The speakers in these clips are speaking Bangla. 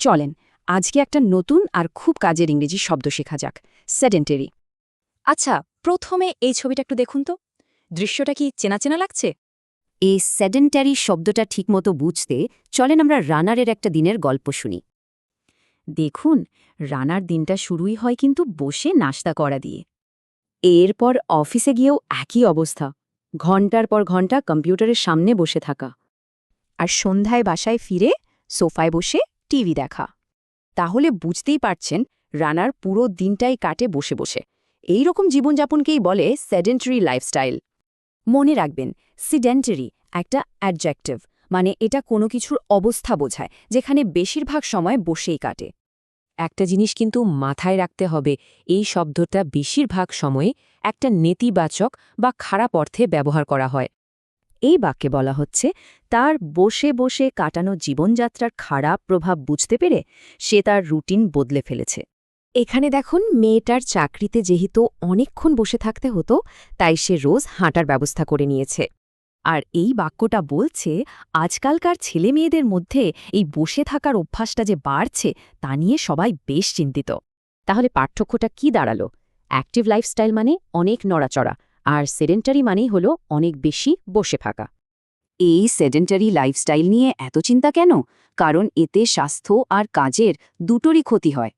চলেন আজকে একটা নতুন আর খুব কাজের ইংরেজি শব্দ শেখা যাক, সেডেন্টারি। আচ্ছা, প্রথমে এই ছবিটা একটু দেখুন তো। দৃশ্যটা কি চেনা চেনা লাগছে? এই সেডেন্টারি শব্দটা ঠিকমতো বুঝতে চলেন আমরা রানারের একটা দিনের গল্প শুনি। দেখুন, রানার দিনটা শুরুই হয় কিন্তু বসে নাস্তা করা দিয়ে। এরপর অফিসে গিয়েও একই অবস্থা, ঘন্টার পর ঘন্টা কম্পিউটারের সামনে বসে থাকা। আর সন্ধ্যায় বাসায় ফিরে সোফায় বসে টিভি দেখা। তাহলে বুঝতেই পারছেন রানার পুরো দিনটাই কাটে বসে বসে। এই রকম জীবনযাপনকেই বলে সেডেন্টারি লাইফস্টাইল। মনে রাখবেন, সেডেন্টারি একটা অ্যাডজেক্টিভ, মানে এটা কোনো কিছুর অবস্থা বোঝায় যেখানে বেশিরভাগ সময় বসেই কাটে। একটা জিনিস কিন্তু মাথায় রাখতে হবে, এই শব্দটা বেশিরভাগ সময়ে একটা নেতিবাচক বা খারাপ অর্থে ব্যবহার করা হয়। এই বাক্যে বলা হচ্ছে তার বসে বসে কাটানো জীবনযাত্রার খারাপ প্রভাব বুঝতে পেরে সে তার রুটিন বদলে ফেলেছে। এখানে দেখুন, মেয়েটার চাকরিতে যেহেতু অনেকক্ষণ বসে থাকতে হতো, তাই সে রোজ হাঁটার ব্যবস্থা করে নিয়েছে। আর এই বাক্যটা বলছে আজকালকার ছেলে মেয়েদের মধ্যে এই বসে থাকার অভ্যাসটা যে বাড়ছে তা নিয়ে সবাই বেশ চিন্তিত। তাহলে পার্থক্যটা কি দাঁড়ালো? অ্যাক্টিভ লাইফস্টাইল মানে অনেক নড়াচড়া, আর সেডেন্টারি মানেই হলো অনেক বেশি বসে থাকা। এই সেডেন্টারি লাইফস্টাইল নিয়ে এত চিন্তা কেন? কারণ এতে স্বাস্থ্য আর কাজের দুটোরই ক্ষতি হয়।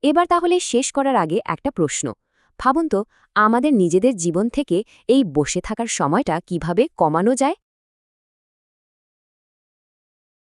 এবার তাহলে শেষ করার আগে একটা প্রশ্ন ভাবুন তো, আমাদের নিজেদের জীবন থেকে এই বসে থাকার সময়টা কিভাবে কমানো যায়?